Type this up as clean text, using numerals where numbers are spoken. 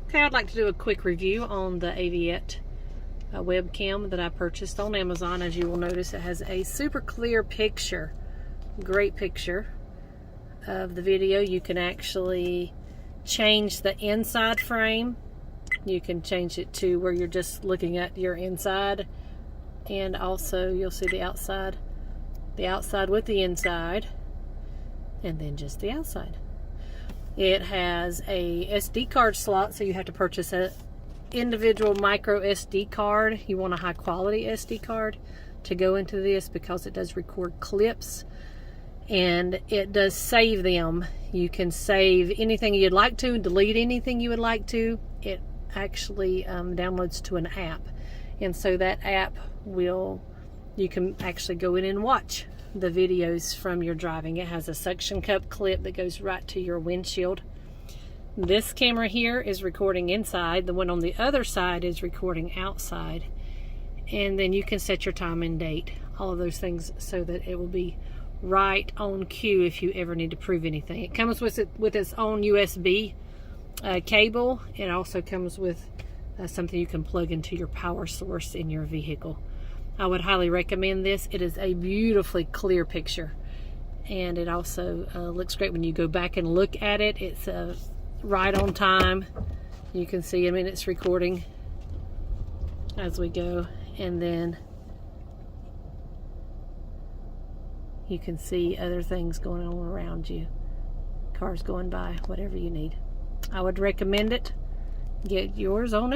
Okay, I'd like to do a quick review on the Avaett webcam that I purchased on Amazon. As you will notice, it has a super clear picture, great picture of the video. You can actually change the inside frame. You can change it to where you're just looking at your inside, and also you'll see the outside with the inside, and then just the outside. It has a SD card slot, so you have to purchase an individual micro SD card. You want a high quality SD card to go into this because it does record clips and it does save them. You can save anything you'd like to, delete anything you would like to. It actually downloads to an app, and so that app you can actually go in and watch the videos from your driving. It has a suction cup clip that goes right to your windshield. This camera here is recording inside. The one on the other side is recording outside. And then you can set your time and date, all of those things, so that it will be right on cue if you ever need to prove anything. It comes with its own USB cable. It also comes with something you can plug into your power source in your vehicle. I would highly recommend this. It is a beautifully clear picture, and it also looks great when you go back and look at it. It's right on time. You can see, I mean, it's recording as we go, and then you can see other things going on around you, cars going by, whatever you need. I would recommend it. Get yours on